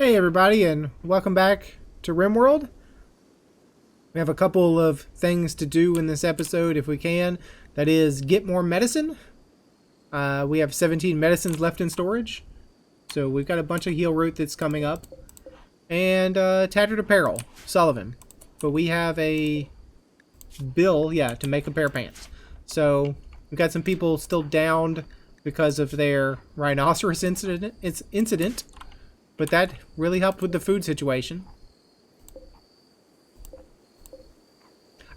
Hey everybody, and welcome back to RimWorld. We have a couple of things to do in this episode if we can. That is, get more medicine. We have 17 medicines left in storage. So we've got a bunch of heal root that's coming up. And tattered apparel, Sullivan. But we have a bill, to make a pair of pants. So we've got some people still downed because of their rhinoceros incident. But that really helped with the food situation.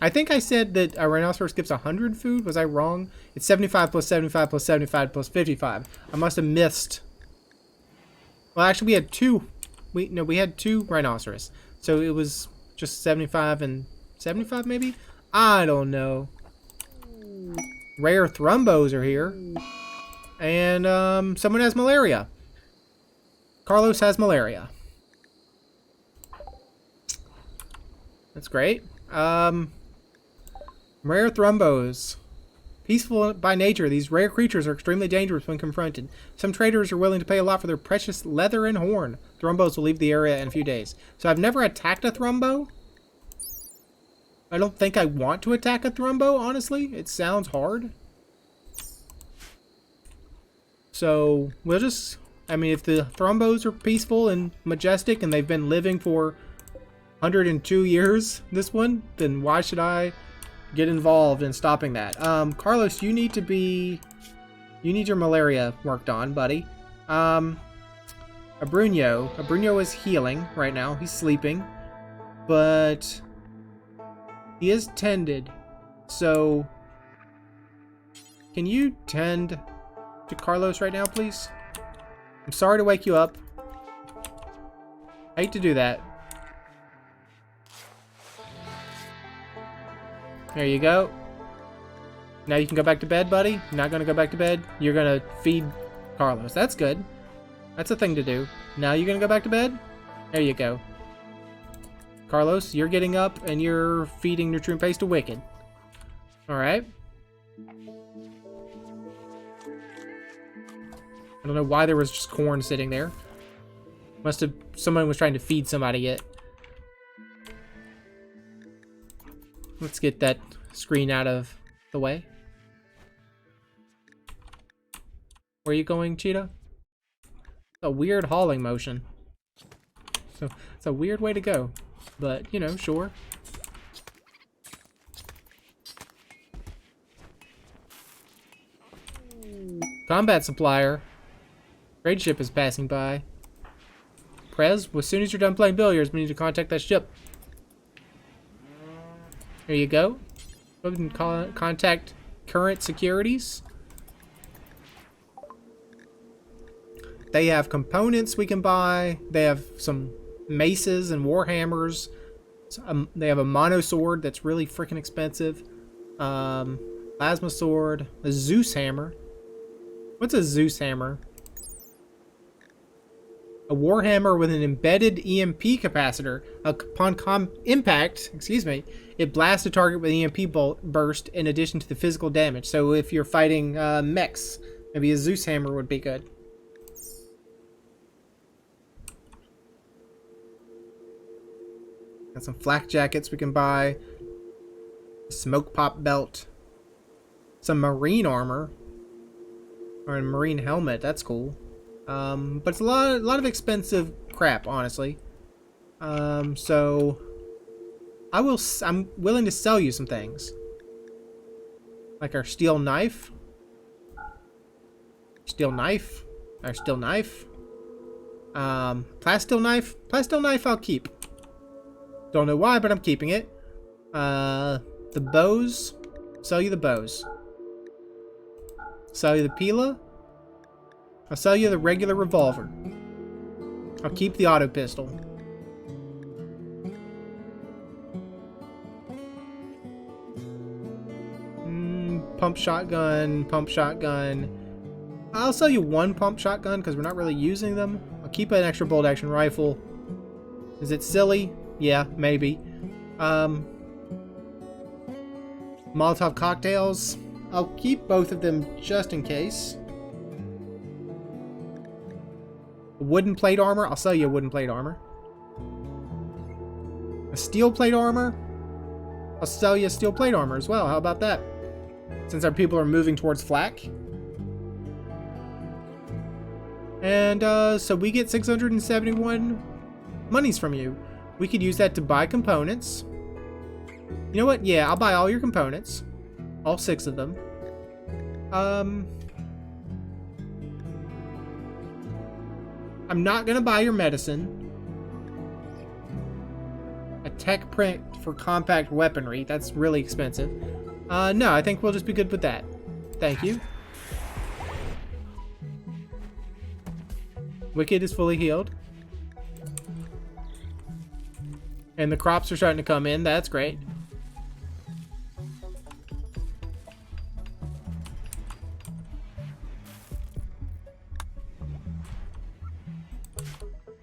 I think I said that a rhinoceros gives 100 food. Was I wrong? It's 75 plus 75 plus 75 plus 55. I must have missed. Well, actually, we had two. We had two rhinoceros. So it was just 75 and 75, maybe? I don't know. Rare thrumbos are here. And someone has malaria. Carlos has malaria. That's great. Rare thrumbos. Peaceful by nature, these rare creatures are extremely dangerous when confronted. Some traders are willing to pay a lot for their precious leather and horn. Thrumbos will leave the area in a few days. So I've never attacked a thrumbo. I don't think I want to attack a thrumbo, honestly. It sounds hard. So we'll just... I mean, if the thrumbos are peaceful and majestic and they've been living for 102 years, this one, then why should I get involved in stopping that? Carlos, you need your malaria worked on, buddy. Abrunyo is healing right now. He's sleeping, but he is tended. So, can you tend to Carlos right now, please? I'm sorry to wake you up. I hate to do that. There you go. Now you can go back to bed, buddy. You're not going to go back to bed. You're going to feed Carlos. That's good. That's a thing to do. Now you're going to go back to bed? There you go. Carlos, you're getting up and you're feeding nutrient paste to Wicked. Alright. I don't know why there was just corn sitting there. Must have... someone was trying to feed somebody it. Let's get that screen out of the way. Where are you going, Cheetah? A weird hauling motion. So, it's a weird way to go. But, you know, sure. Combat supplier. Trade ship is passing by. Prez, as soon as you're done playing billiards, we need to contact that ship. There you go. Go ahead and contact current securities. They have components we can buy. They have some maces and warhammers. They have a mono sword that's really freaking expensive. Plasma sword. A Zeus hammer. What's a Zeus hammer? A warhammer with an embedded EMP capacitor. Upon impact, it blasts a target with an EMP burst in addition to the physical damage. So if you're fighting mechs, maybe a Zeus hammer would be good. Got some flak jackets we can buy. Smoke pop belt. Some marine armor. Or a marine helmet. That's cool. But it's a lot of expensive crap, honestly. So I'm willing to sell you some things. Like our steel knife. Steel knife. Our steel knife. Plasteel knife. Plasteel knife I'll keep. Don't know why, but I'm keeping it. The bows. Sell you the bows. Sell you the Pila. I'll sell you the regular revolver. I'll keep the auto pistol. Pump shotgun, pump shotgun. I'll sell you one pump shotgun because we're not really using them. I'll keep an extra bolt action rifle. Is it silly? Yeah, maybe. Molotov cocktails. I'll keep both of them just in case. wooden plate armor. I'll sell you a wooden plate armor. A steel plate armor. I'll sell you a steel plate armor as well. How about that? Since our people are moving towards flak. And so we get 671 monies from you. We could use that to buy components. You know what? Yeah, I'll buy all your components. All 6 of them. I'm not gonna buy your medicine. A tech print for compact weaponry. That's really expensive. No, I think we'll just be good with that. Thank you. Wicked is fully healed. And the crops are starting to come in. That's great.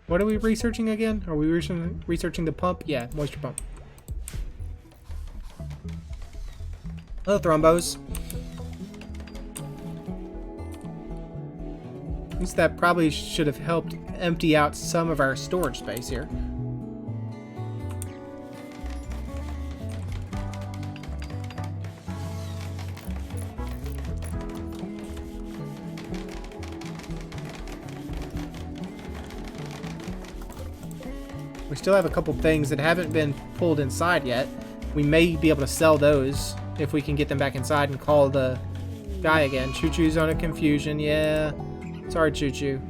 What are we researching again? Are we researching the pump? Yeah, moisture pump. Hello, Thrombos. At least that probably should have helped empty out some of our storage space here. We still have a couple things that haven't been pulled inside yet. We may be able to sell those if we can get them back inside and call the guy again. Choo-choo's on a confusion. Yeah. Sorry, Choo-choo.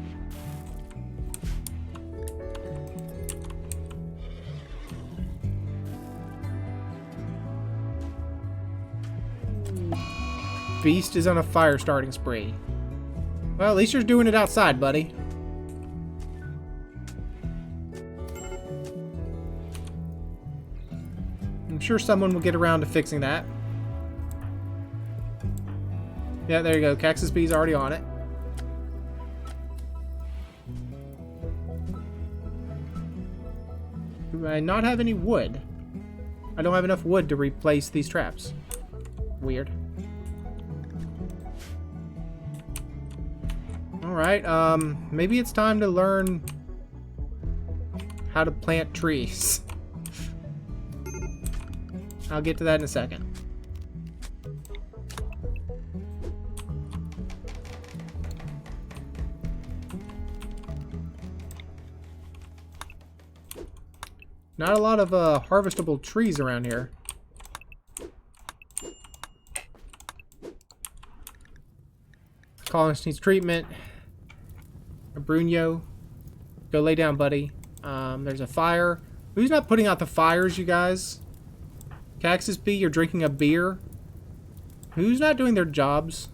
Beast is on a fire starting spree. Well, at least you're doing it outside, buddy. I'm sure someone will get around to fixing that. Yeah, there you go. Cactus Bee's already on it. Do I not have any wood? I don't have enough wood to replace these traps. Weird. Alright, maybe it's time to learn how to plant trees. I'll get to that in a second. Not a lot of harvestable trees around here. Collins needs treatment. Bruno, go lay down, buddy. There's a fire. Who's not putting out the fires, you guys? Cactus Bee, you're drinking a beer. Who's not doing their jobs?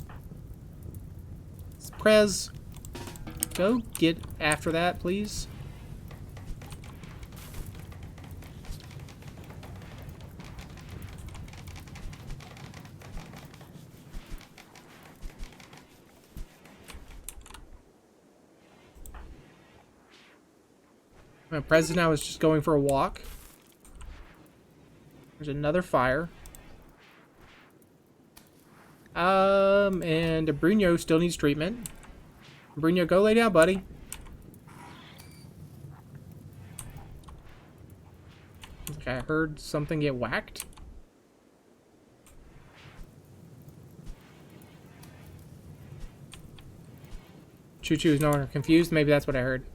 Prez, go get after that, please. My Prez now is just going for a walk. There's another fire. And Bruno still needs treatment. Bruno, go lay down, buddy. Okay, I heard something get whacked. Choo-choo is no longer confused. Maybe that's what I heard.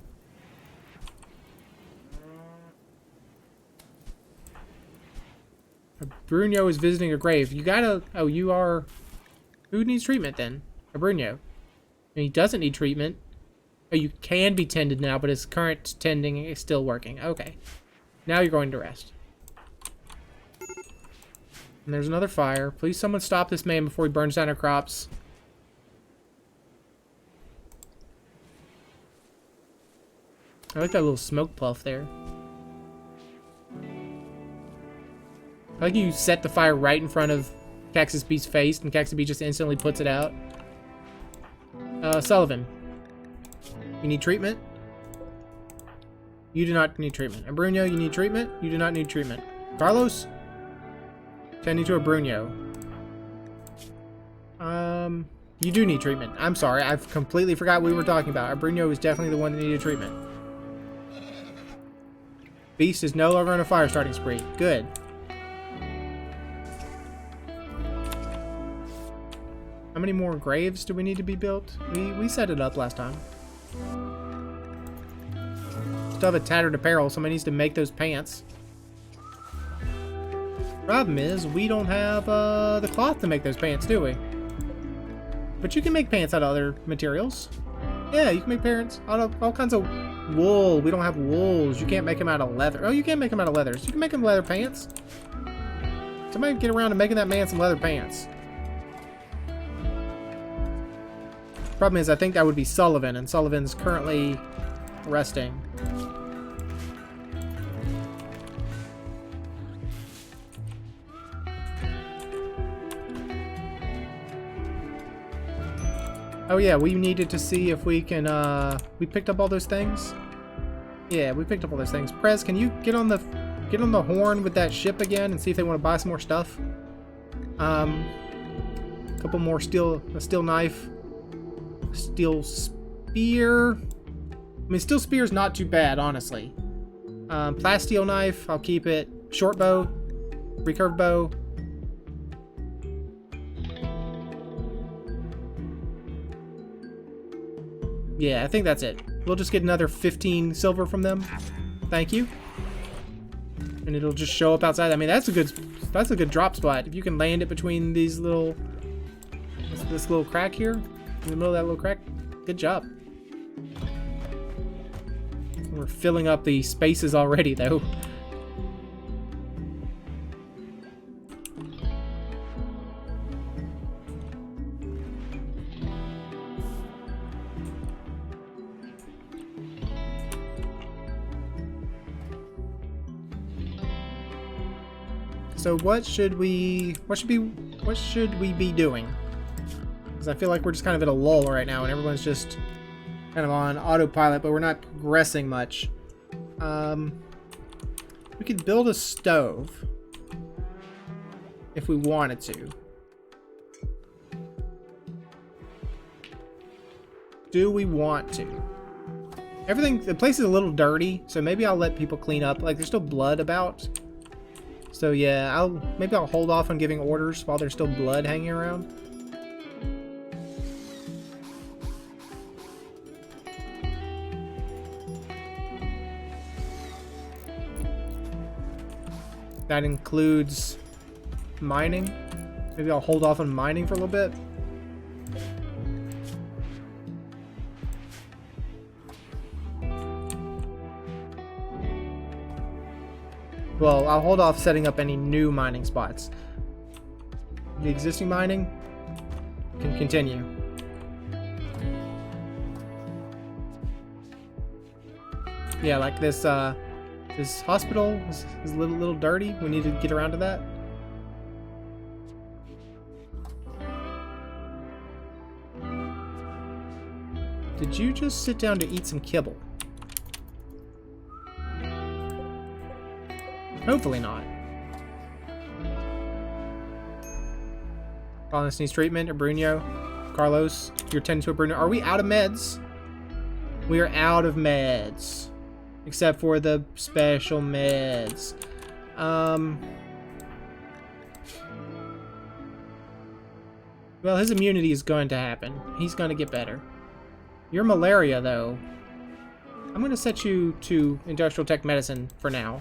Bruno is visiting a grave. You gotta... Oh, you are... Who needs treatment, then? A Bruno. And he doesn't need treatment. Oh, you can be tended now, but his current tending is still working. Okay. Now you're going to rest. And there's another fire. Please, someone stop this man before he burns down our crops. I like that little smoke puff there. I like you set the fire right in front of Cactus Bee's face, and Cactus Bee just instantly puts it out. Sullivan. You need treatment? You do not need treatment. And Bruno, you need treatment? You do not need treatment. Carlos? Tending to a Bruno. You do need treatment. I'm sorry. I've completely forgot what we were talking about. Bruno is definitely the one that needed treatment. Beast is no longer on a fire starting spree. Good. How many more graves do we need to be built? We set it up last time. Still have a tattered apparel. Somebody needs to make those pants. Problem is, we don't have the cloth to make those pants, do we? But you can make pants out of other materials. Yeah, you can make pants out of all kinds of wool. We don't have wools. You can't make them out of leather. Oh, you can make them out of leather. So you can make them leather pants. Somebody get around to making that man some leather pants. Problem is, I think that would be Sullivan, and Sullivan's currently resting. Oh yeah, we needed to see if we can, we picked up all those things? Yeah, we picked up all those things. Prez, can you get on the horn with that ship again and see if they want to buy some more stuff? A couple more a steel knife. Steel spear. I mean, steel spear is not too bad, honestly. Plasteel knife, I'll keep it. Short bow. Recurved bow. Yeah, I think that's it. We'll just get another 15 silver from them. Thank you. And it'll just show up outside. I mean, that's a good drop spot. If you can land it between these little this little crack here, in the middle of that little crack, good job. We're filling up the spaces already, though. So what should we be doing? Because I feel like we're just kind of at a lull right now, and everyone's just kind of on autopilot, but we're not progressing much. We could build a stove if we wanted to. Do we want to? The place is a little dirty, so maybe I'll let people clean up. Like, there's still blood about. So yeah, maybe I'll hold off on giving orders while there's still blood hanging around. That includes mining. Maybe I'll hold off on mining for a little bit. Well, I'll hold off setting up any new mining spots. The existing mining can continue. Yeah, like this hospital is a little dirty. We need to get around to that. Did you just sit down to eat some kibble? Hopefully not. Carlos needs treatment, or Bruno. Carlos, you're tending to a Bruno. Are we out of meds? We are out of meds. Except for the special meds. Well, his immunity is going to happen. He's going to get better. Your malaria, though. I'm going to set you to industrial tech medicine for now.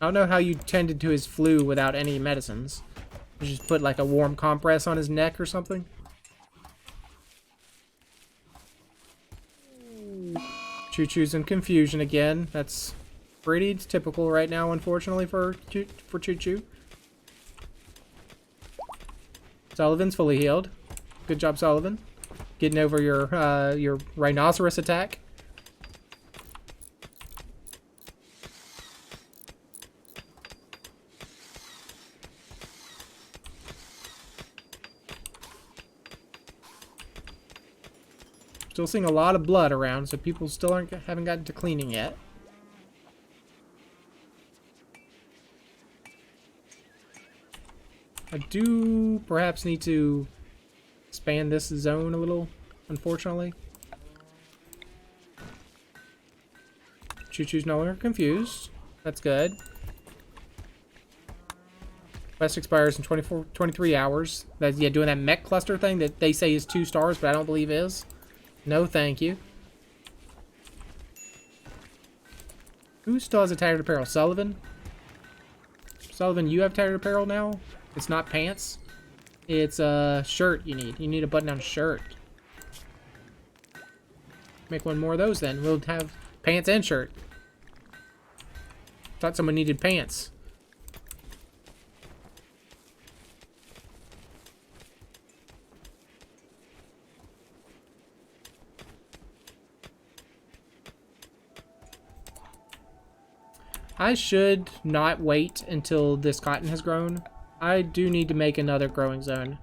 I don't know how you tended to his flu without any medicines. You just put like a warm compress on his neck or something. Choo-choo's in confusion again. That's pretty typical right now, unfortunately, for Choo-choo. Sullivan's fully healed. Good job, Sullivan. Getting over your rhinoceros attack. Still seeing a lot of blood around, so people still haven't gotten to cleaning yet. I do perhaps need to expand this zone a little, unfortunately. Choo-choo's no longer confused. That's good. Quest expires in 23 hours. That's, yeah, doing that mech cluster thing that they say is 2 stars, but I don't believe is. No, thank you. Who still has a tattered apparel? Sullivan? Sullivan, you have tattered apparel now? It's not pants. It's a shirt you need. You need a button-down shirt. Make one more of those then. We'll have pants and shirt. Thought someone needed pants. I should not wait until this cotton has grown. I do need to make another growing zone.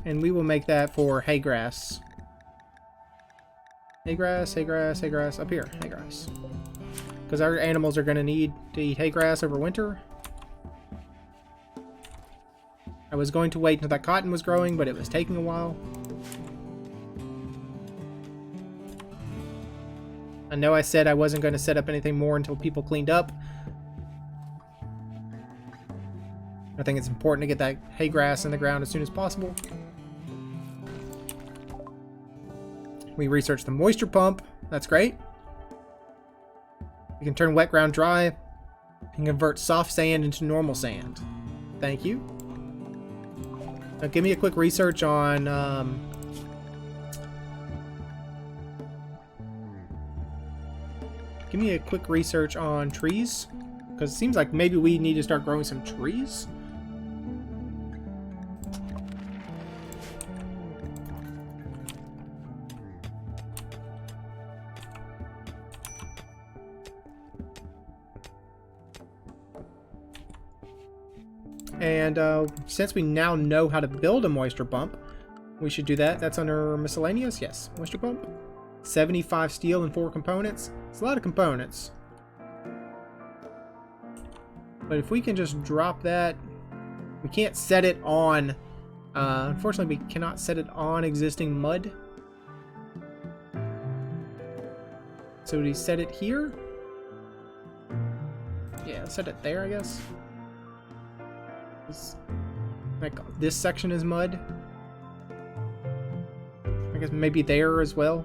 And we will make that for hay grass. Hay grass, hay grass, hay grass. Up here, hay grass. Because our animals are going to need to eat hay grass over winter. I was going to wait until that cotton was growing, but it was taking a while. I know I said I wasn't going to set up anything more until people cleaned up. I think it's important to get that hay grass in the ground as soon as possible. We researched the moisture pump. That's great. We can turn wet ground dry and convert soft sand into normal sand. Thank you. Now give me a quick research on... Give me a quick research on trees, because it seems like maybe we need to start growing some trees. And since we now know how to build a moisture pump, we should do that. That's under miscellaneous. Yes, moisture pump. 75 steel and 4 components. It's a lot of components. But if we can just drop that... We can't set it on... unfortunately, we cannot set it on existing mud. So do we set it here? Yeah, set it there, I guess. Like, this section is mud. I guess maybe there as well.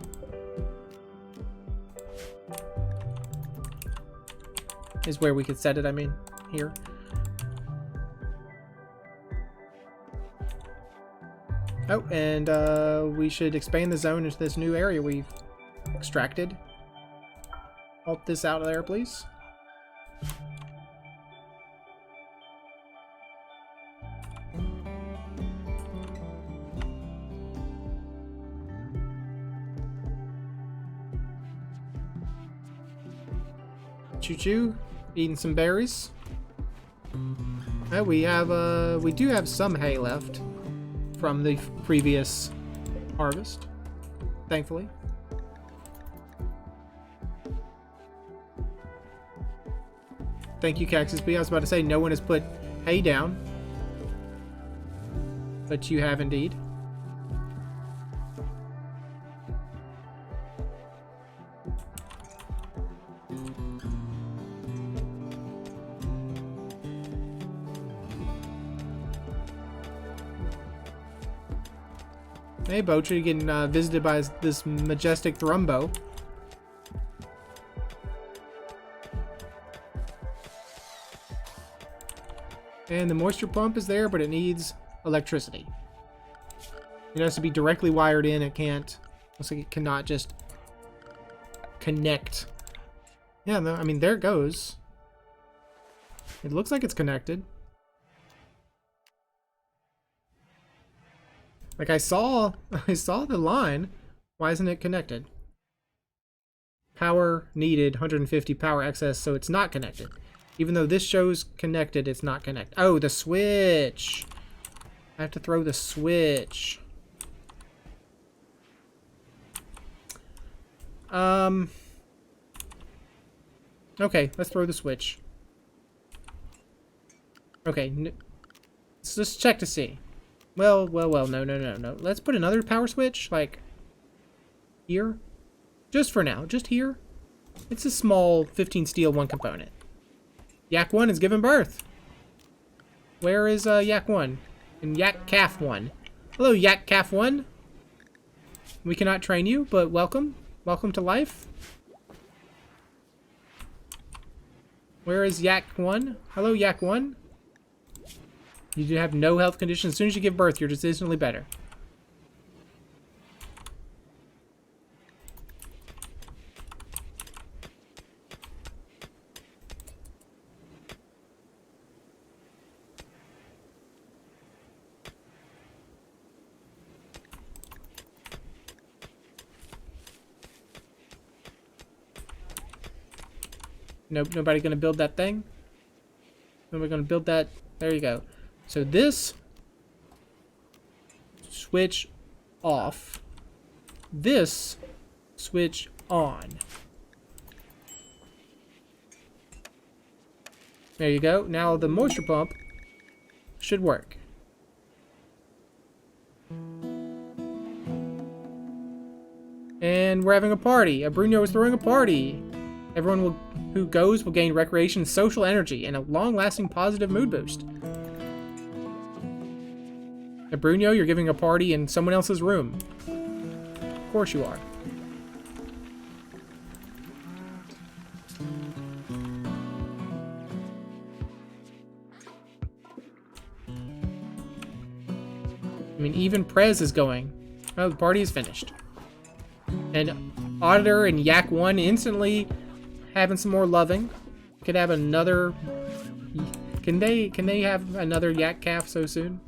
Is where we could set it, I mean, here. Oh, and we should expand the zone into this new area we've extracted. Alt this out of there, please. Choo-choo. Eating some berries. Oh, we do have some hay left from the previous harvest, thankfully. Thank you, Cactus B. I was about to say no one has put hay down, but you have indeed. Hey, Bocher, you're getting visited by this majestic Thrumbo. And the moisture pump is there, but it needs electricity. It has to be directly wired in. It can't... Looks like it cannot just connect. Yeah, no, I mean, there it goes. It looks like it's connected. Like, I saw the line. Why isn't it connected? Power needed, 150 power excess, so it's not connected. Even though this shows connected, it's not connected. Oh, the switch. I have to throw the switch. Okay, let's throw the switch. Okay, let's just check to see. Well, no. Let's put another power switch, like, here. Just for now, just here. It's a small 15 steel, 1 component. Yak 1 has given birth. Where is Yak 1? And Yak Calf 1. Hello, Yak Calf 1. We cannot train you, but welcome. Welcome to life. Where is Yak 1? Hello, Yak 1. You do have no health conditions. As soon as you give birth, you're just instantly better. Nope, nobody gonna build that thing. Nobody gonna build that. There you go. So this switch off. This switch on. There you go. Now the moisture pump should work. And we're having a party. Bruno is throwing a party. Everyone who goes will gain recreation, social energy, and a long-lasting positive mood boost. Bruno, you're giving a party in someone else's room. Of course you are. I mean, even Prez is going. Oh, the party is finished. And Auditor and Yak 1 instantly having some more loving. Could have another... Can they have another Yak Calf so soon?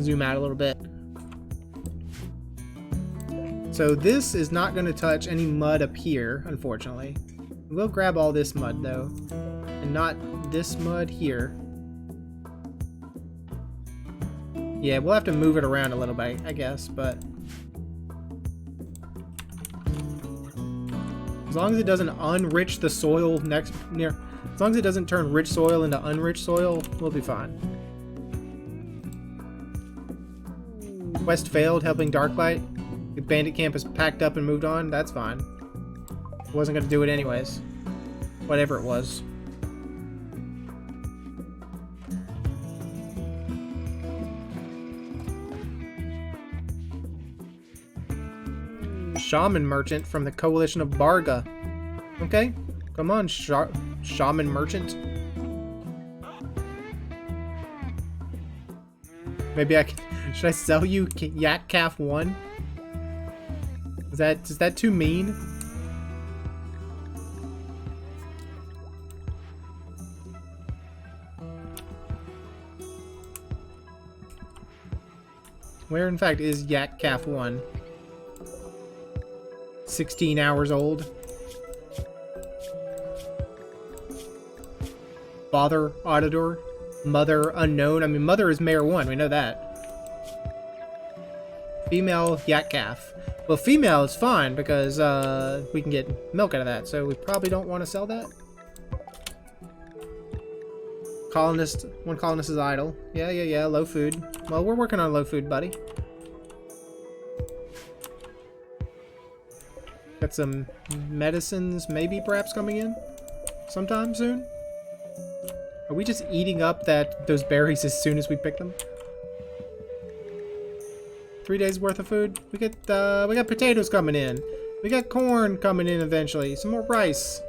Zoom out a little bit. So this is not going to touch any mud up here, unfortunately. We'll grab all this mud, though. And not this mud here. Yeah, we'll have to move it around a little bit, I guess, but... As long as it doesn't unrich the soil next... As long as it doesn't turn rich soil into unrich soil, we'll be fine. Quest failed, helping Darklight. The bandit camp is packed up and moved on. That's fine. Wasn't going to do it anyways. Whatever it was. Shaman Merchant from the Coalition of Barga. Okay, come on, Shaman Merchant. Maybe I can... Should I sell you Yak Calf 1? Is that too mean? Where in fact is Yak Calf 1? 16 hours old. Father Auditor. Mother unknown. I mean, mother is Mare 1. We know that. Female Yak Calf. Well, female is fine because we can get milk out of that. So we probably don't want to sell that. Colonist. One colonist is idle. Yeah. Low food. Well, we're working on low food, buddy. Got some medicines maybe perhaps coming in sometime soon. Are we just eating up those berries as soon as we pick them? 3 days worth of food. We got potatoes coming in. We got corn coming in eventually. Some more rice.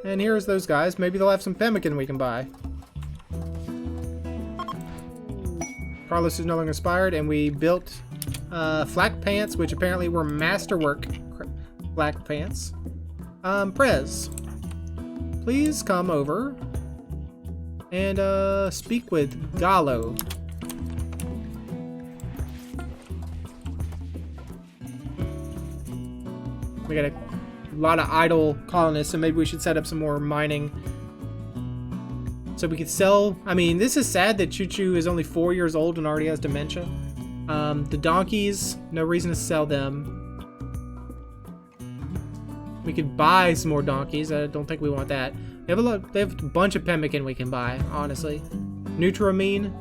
And here's those guys. Maybe they'll have some pemmican we can buy. Carlos is no longer inspired, and we built flak pants, which apparently were masterwork flak pants. Prez, please come over and speak with Gallo. We got a lot of idle colonists, so maybe we should set up some more mining so we could sell. I mean, this is sad that Choo Choo is only 4 years old and already has dementia. The donkeys, no reason to sell them. We could buy some more donkeys. I don't think we want that. They have a bunch of pemmican we can buy, honestly. Neutramine.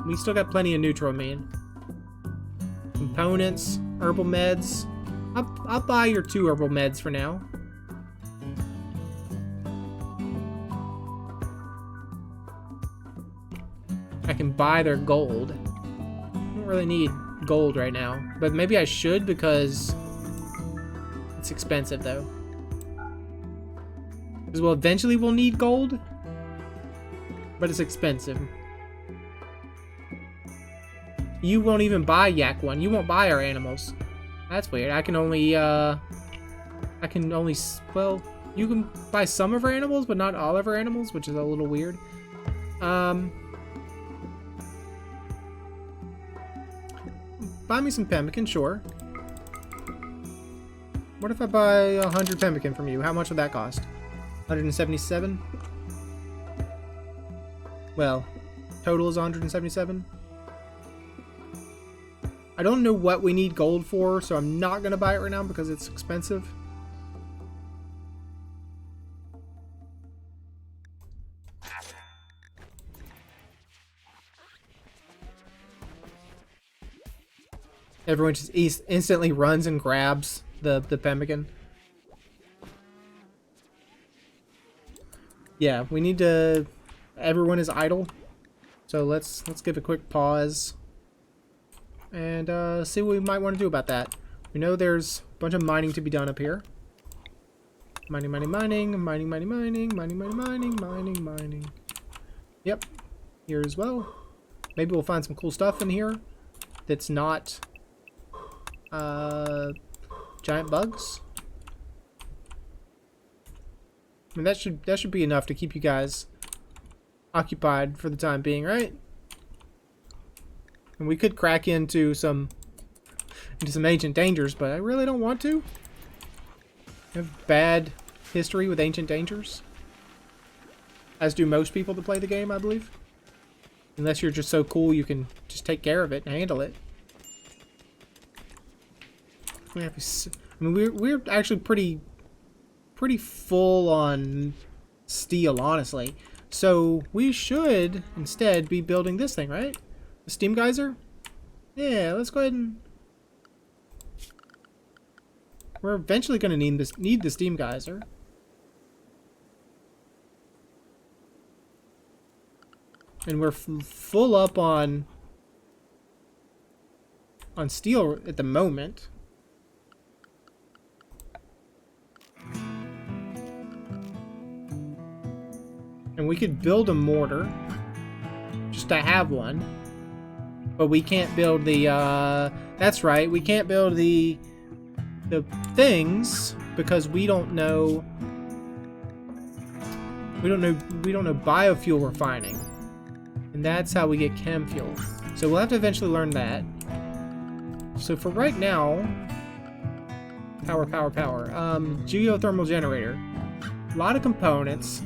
We still got plenty of neutramine. Components, herbal meds. I'll buy your 2 herbal meds for now. I can buy their gold. I don't really need gold right now, but maybe I should because it's expensive though. Because well, eventually we'll need gold, but it's expensive. You won't even buy Yak 1. You won't buy our animals. That's weird. I can only, well, you can buy some of our animals, but not all of our animals, which is a little weird. Buy me some pemmican, sure. What if I buy 100 pemmican from you? How much would that cost? 177? Well, total is 177. I don't know what we need gold for, so I'm not going to buy it right now because it's expensive. Everyone just instantly runs and grabs the pemmican. Yeah, we need to... Everyone is idle. So let's give a quick pause. And see what we might want to do about that. We know there's a bunch of mining to be done up here. Mining, mining, mining, mining, mining, mining, mining, mining, mining, mining, mining. Yep, here as well. Maybe we'll find some cool stuff in here that's not giant bugs. I mean, that should be enough to keep you guys occupied for the time being, right? And we could crack into some ancient dangers, but I really don't want to. I have bad history with ancient dangers, as do most people that play the game, I believe. Unless you're just so cool, you can just take care of it and handle it. I mean, we're actually pretty full on steel, honestly. So we should instead be building this thing, right? The steam geyser? Yeah, let's go ahead and... We're eventually going to need the steam geyser. And we're full up on steel at the moment. And we could build a mortar just to have one. But we can't build the, that's right, we can't build the things because we don't know biofuel refining. And that's how we get chem fuel. So we'll have to eventually learn that. So for right now, power. Geothermal generator. A lot of components.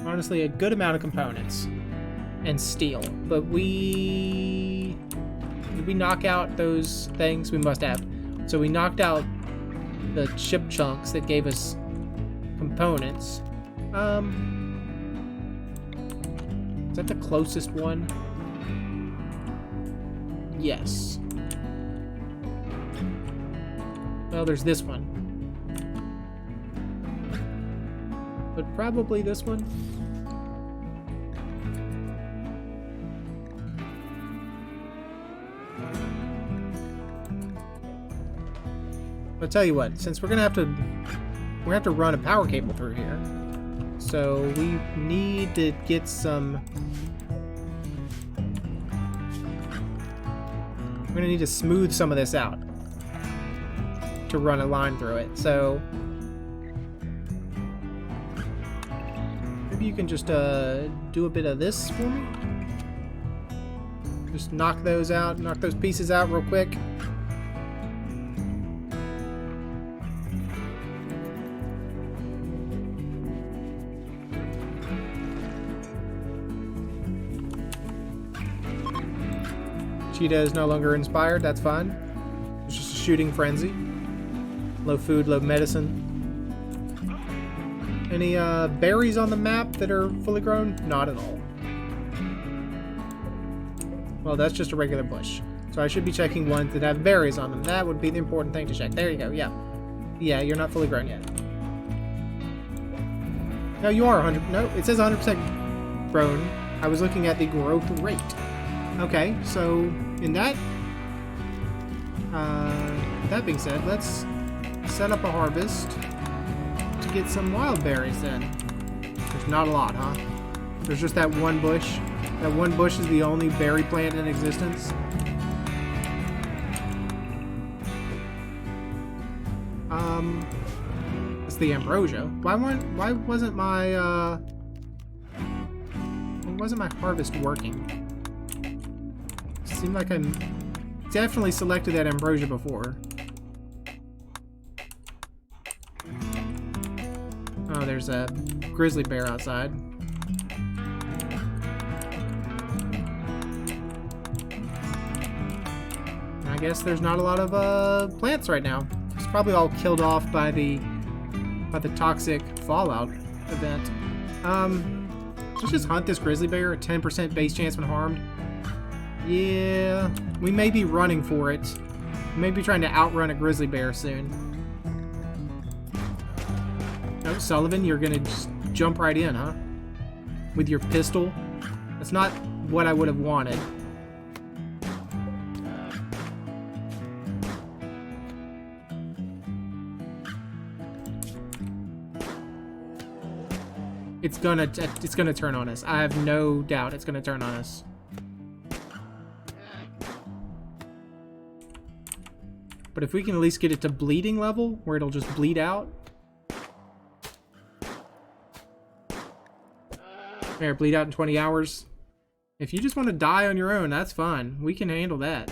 Honestly, a good amount of components. And steel. But did we knock out those things? We must have. So we knocked out the chip chunks that gave us components. Is that the closest one? Yes. Well, there's this one. But probably this one. I'll tell you what, since we're gonna have to run a power cable through here. So we need to get some... We're gonna need to smooth some of this out to run a line through it. So maybe you can just do a bit of this for me. Just knock those out, knock those pieces out real quick. Cheetah is no longer inspired, that's fine. It's just a shooting frenzy. Low food, low medicine. Any berries on the map that are fully grown? Not at all. Well, that's just a regular bush. So I should be checking ones that have berries on them. That would be the important thing to check. There you go, yeah. Yeah, you're not fully grown yet. No, you are 100. No, it says 100% grown. I was looking at the growth rate. Okay, so in that... that being said, let's set up a harvest to get some wild berries then. There's not a lot, huh? There's just that one bush. That one bush is the only berry plant in existence. It's the ambrosia. Why wasn't my harvest working? Seemed like I definitely selected that ambrosia before. Oh, there's a grizzly bear outside. I guess there's not a lot of plants right now. It's probably all killed off by the toxic fallout event. Let's just hunt this grizzly bear. A 10% base chance when harmed. Yeah, we may be running for it. We may be trying to outrun a grizzly bear soon. Oh, Sullivan, you're gonna just jump right in, huh? With your pistol? That's not what I would have wanted. It's gonna turn on us. I have no doubt it's gonna turn on us. But if we can at least get it to bleeding level, where it'll just bleed out. There, bleed out in 20 hours. If you just want to die on your own, that's fine. We can handle that.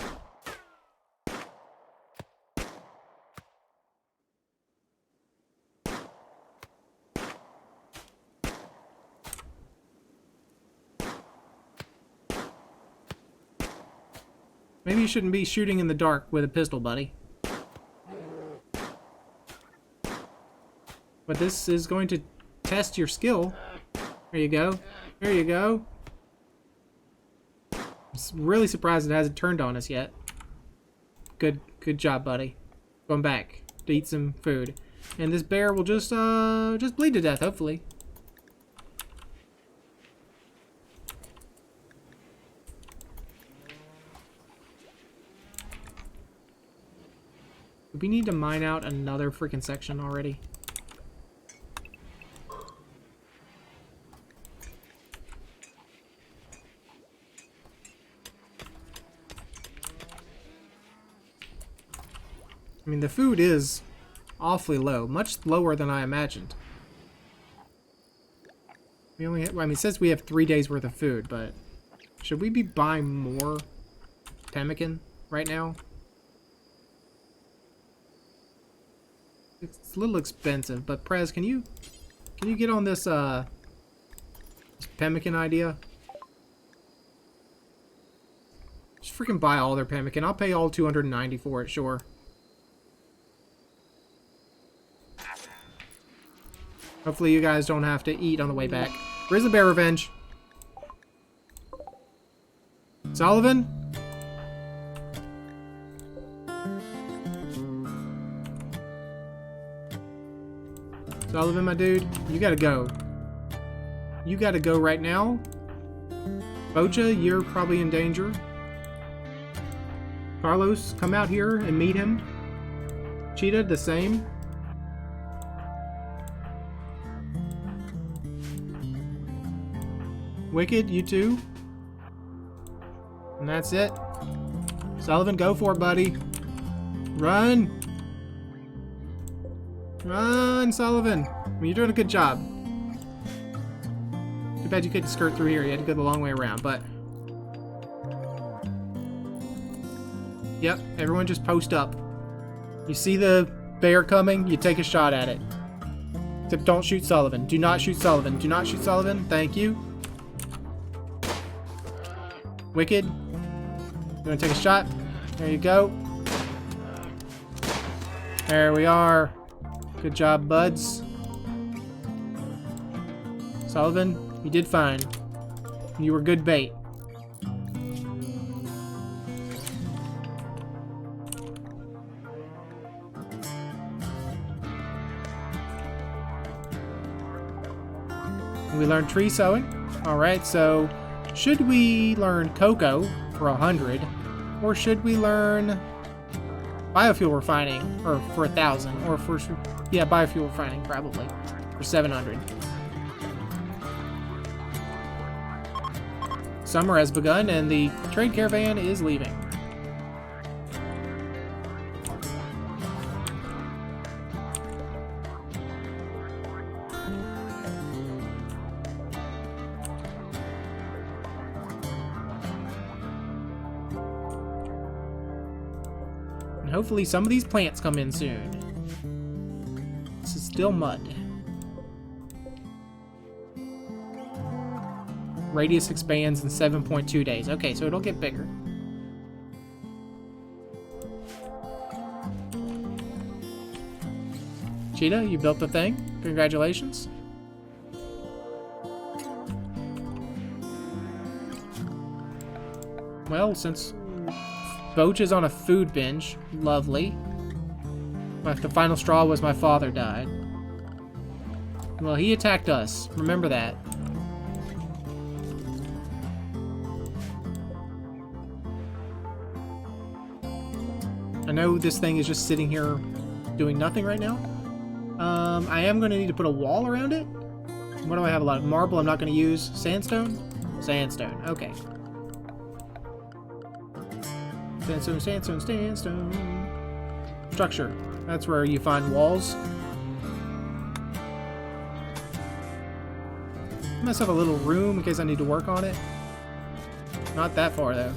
Maybe you shouldn't be shooting in the dark with a pistol, buddy. But this is going to test your skill. There you go. There you go. I'm really surprised it hasn't turned on us yet. Good job, buddy. Going back to eat some food. And this bear will just bleed to death, hopefully. Do we need to mine out another freaking section already? I mean, the food is awfully low, much lower than I imagined. We only have, I mean, it says we have 3 days worth of food, but should we be buying more pemmican right now? It's a little expensive, but Prez, can you get on this this pemmican idea? Just freaking buy all their pemmican. I'll pay all 290 for it, sure. Hopefully you guys don't have to eat on the way back. Grizzly bear revenge. Sullivan? Sullivan, my dude, you gotta go. You gotta go right now. Bocha, you're probably in danger. Carlos, come out here and meet him. Cheetah, the same. Wicked, you too. And that's it. Sullivan, go for it, buddy. Run! Run, Sullivan! I mean, you're doing a good job. Too bad you couldn't skirt through here. You had to go the long way around, but... Yep, everyone just post up. You see the bear coming, you take a shot at it. Except don't shoot Sullivan. Do not shoot Sullivan. Do not shoot Sullivan. Thank you. Wicked. You want to take a shot? There you go. There we are. Good job, buds. Sullivan, you did fine. You were good bait. We learned tree sowing. Alright, so should we learn cocoa for 100? Or should we learn biofuel refining or for 1,000? Or for, yeah, biofuel refining probably for 700. Summer has begun and the trade caravan is leaving. And hopefully some of these plants come in soon. This is still mud. Radius expands in 7.2 days. Okay, so it'll get bigger. Cheetah, you built the thing. Congratulations. Well, since Boach is on a food binge, lovely. The final straw was my father died. Well, he attacked us. Remember that. I know this thing is just sitting here doing nothing right now. I am going to need to put a wall around it. What do I have? A lot of marble I'm not going to use. Sandstone? Sandstone. Okay. Sandstone, sandstone, sandstone. Structure. That's where you find walls. I must have a little room in case I need to work on it. Not that far, though.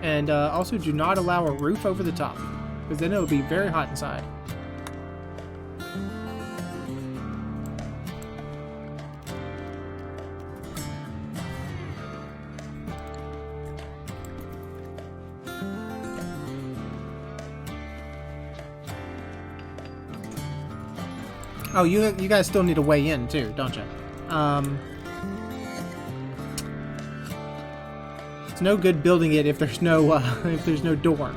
And also do not allow a roof over the top, because then it'll be very hot inside. Oh, you guys still need a way in too, don't you? It's no good building it if there's no door.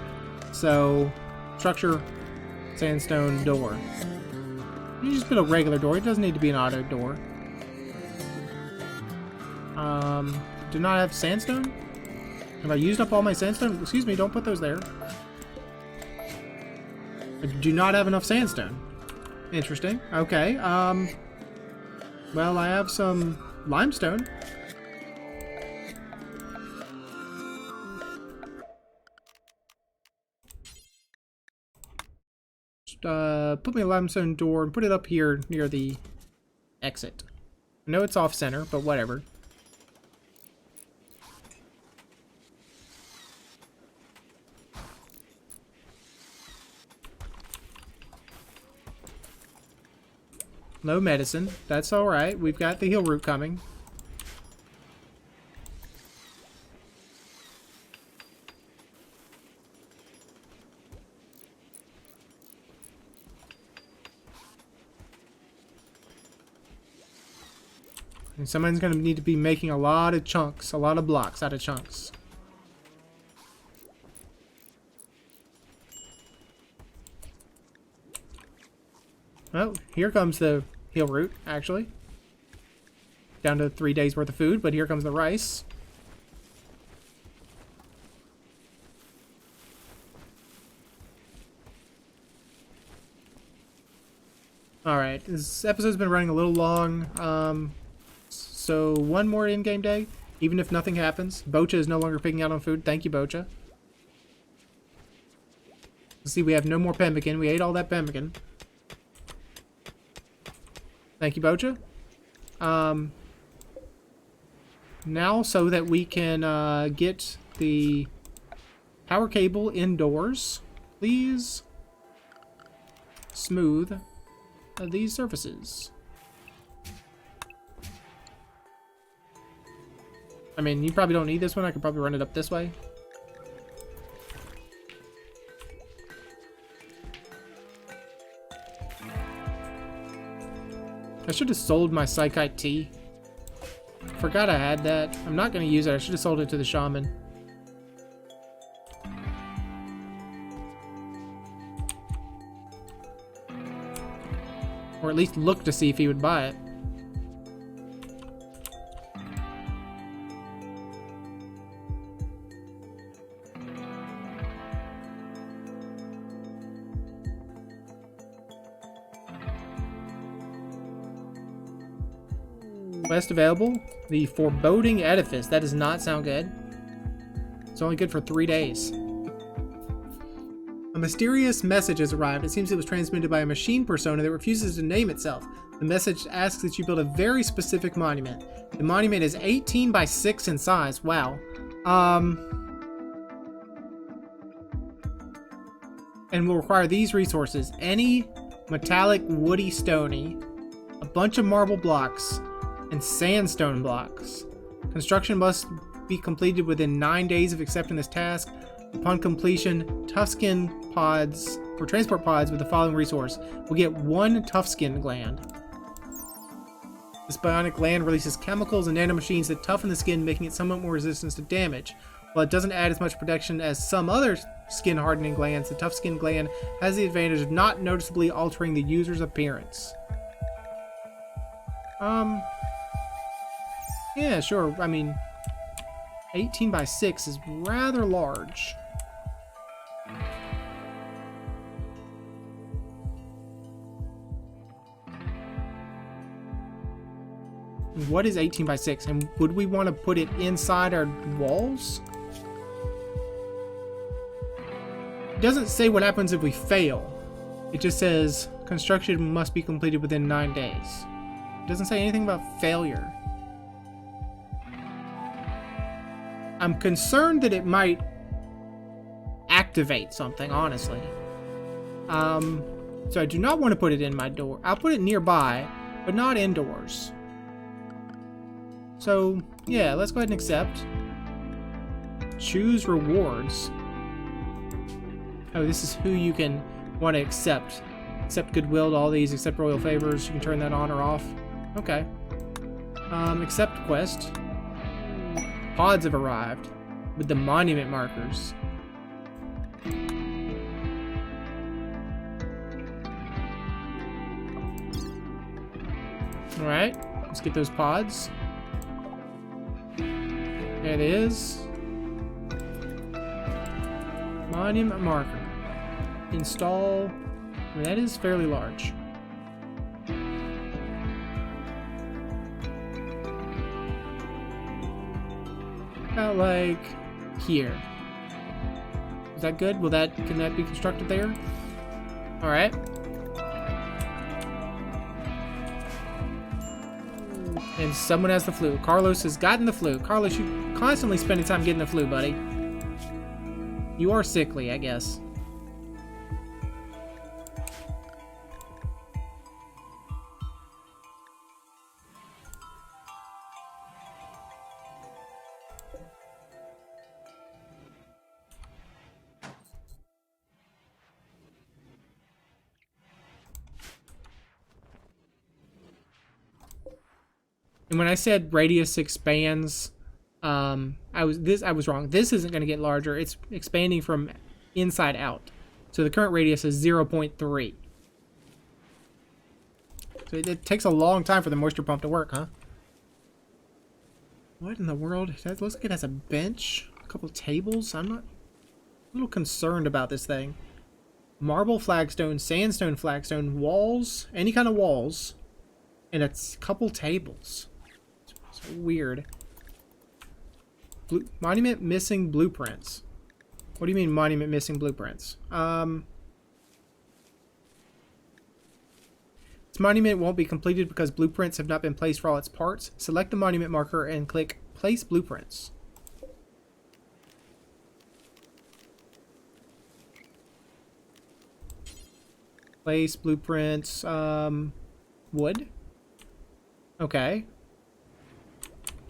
So, structure, sandstone, door. You just build a regular door. It doesn't need to be an auto door. Do not have sandstone? Have I used up all my sandstone? Excuse me, don't put those there. I do not have enough sandstone. Interesting. Okay. Well, I have some limestone. Put me a limestone door and put it up here near the exit. I know it's off center, but whatever. No medicine. That's alright. We've got the heal root coming. And someone's going to need to be making a lot of chunks, a lot of blocks out of chunks. Oh, here comes the heal root, actually. Down to 3 days worth of food, but here comes the rice. Alright, this episode's been running a little long. So one more in-game day, even if nothing happens. Bocha is no longer picking out on food. Thank you, Bocha. Let's see, we have no more pemmican. We ate all that pemmican. Thank you, Bocha. Now, so that we can get the power cable indoors, please smooth these surfaces. I mean, you probably don't need this one. I could probably run it up this way. I should have sold my Psychite tea. Forgot I had that. I'm not going to use it. I should have sold it to the shaman. Or at least look to see if he would buy it. Quest available. The Foreboding Edifice. That does not sound good. It's only good for 3 days. A mysterious message has arrived. It seems it was transmitted by a machine persona that refuses to name itself. The message asks that you build a very specific monument. The monument is 18 by 6 in size. Wow. And will require these resources. Any metallic woody stony, a bunch of marble blocks, and sandstone blocks. Construction must be completed within 9 days of accepting this task. Upon completion, tough-skin pods, or transport pods with the following resource. We'll get 1 tough-skin gland. This bionic gland releases chemicals and nanomachines that toughen the skin, making it somewhat more resistant to damage. While it doesn't add as much protection as some other skin-hardening glands, the tough-skin gland has the advantage of not noticeably altering the user's appearance. Yeah, sure. I mean, 18 by 6 is rather large. What is 18 by 6? And would we want to put it inside our walls? It doesn't say what happens if we fail. It just says construction must be completed within 9 days. It doesn't say anything about failure. I'm concerned that it might activate something, honestly. So I do not want to put it in my door. I'll put it nearby, but not indoors. So, yeah, let's go ahead and accept. Choose rewards. Oh, this is who you can want to accept. Accept goodwill to all these, accept royal favors. You can turn that on or off. Okay. Accept quest. Pods have arrived with the monument markers. Alright, let's get those pods. There it is. Monument marker. Install. I mean, that is fairly large. About like here. Is that good? Can that be constructed there? All right. And someone has the flu. Carlos has gotten the flu. Carlos, you constantly spending time getting the flu, buddy. You are sickly, I guess. And when I said radius expands, I was wrong. This isn't going to get larger. It's expanding from inside out. So the current radius is 0.3. So it takes a long time for the moisture pump to work, huh? What in the world? That looks like it has a bench, a couple tables. I'm not a little concerned about this thing. Marble flagstone, sandstone flagstone, walls, any kind of walls, and a couple tables. So weird. Monument missing blueprints. What do you mean monument missing blueprints? This monument won't be completed because blueprints have not been placed for all its parts. Select the monument marker and click Place Blueprints. Place blueprints. Wood. Okay.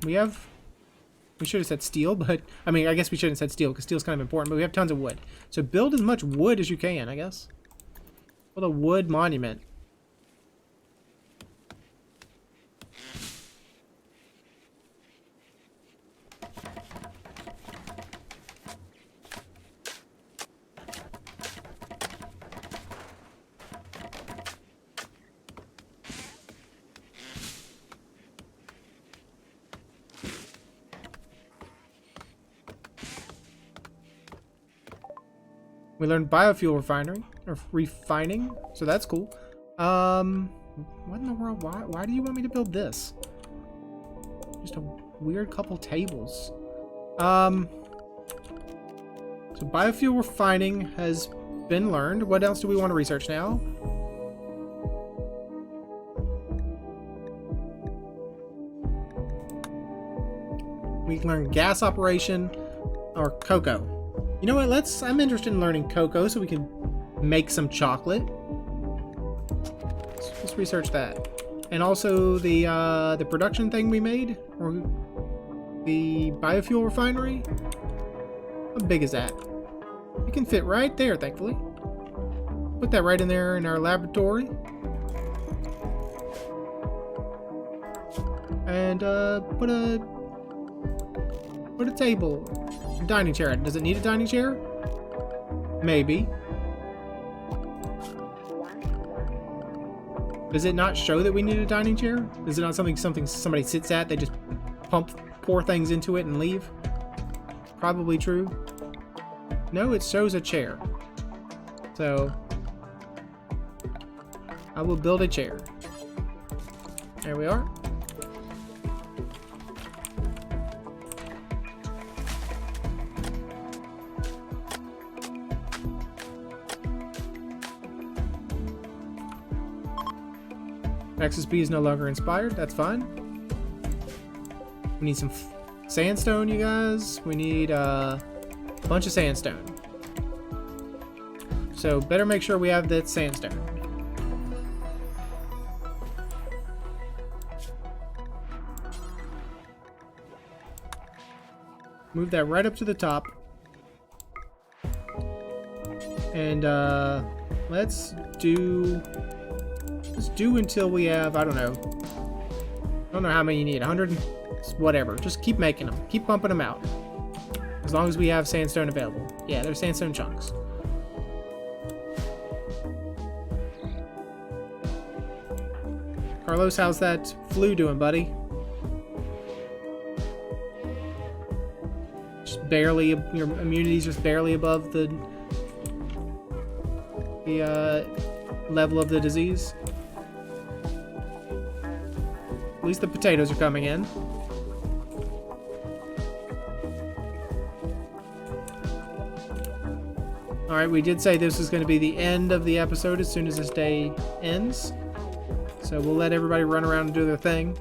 We should have said steel, but I mean, I guess we shouldn't have said steel because steel's kind of important, but we have tons of wood. So build as much wood as you can, I guess. Build a wood monument. We learned biofuel refinery or refining, so that's cool. What in the world? Why do you want me to build this? Just a weird couple tables. So biofuel refining has been learned. What else do we want to research now? We can learn gas operation or cocoa. You know what? I'm interested in learning cocoa so we can make some chocolate. Let's research that. And also the production thing we made, or the biofuel refinery. How big is that? It can fit right there, thankfully. Put that right in there in our laboratory. And put a table, a dining chair. Does it need a dining chair? Maybe. Does it not show that we need a dining chair? Is it not something somebody sits at? They just pour things into it and leave? Probably true. No, it shows a chair. So I will build a chair. There we are. XSB is no longer inspired. That's fine. We need some sandstone, you guys. We need a bunch of sandstone. So better make sure we have that sandstone. Move that right up to the top. And let's do until we have, I don't know how many you need, 100, whatever. Just keep making them. Keep pumping them out. As long as we have sandstone available. Yeah, there's sandstone chunks. Carlos, how's that flu doing, buddy? Just barely, your immunity's just barely above the level of the disease. At least the potatoes are coming in. Alright, we did say this is going to be the end of the episode as soon as this day ends. So we'll let everybody run around and do their thing.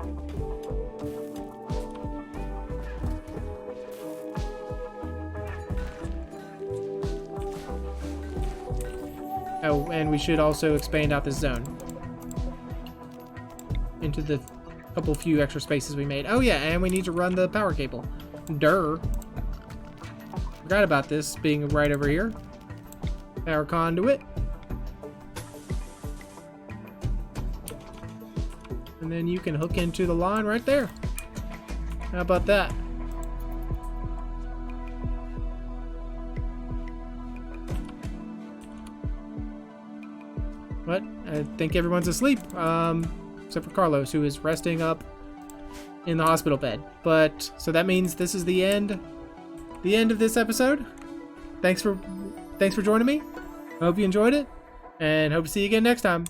Oh, and we should also expand out this zone into the few extra spaces we made. Oh yeah, and we need to run the power cable. Durr. Forgot about this being right over here. Power conduit. And then you can hook into the line right there. How about that? What? I think everyone's asleep. Except for Carlos, who is resting up in the hospital bed. But so that means this is the end of this episode. Thanks for joining me. I hope you enjoyed it, and hope to see you again next time.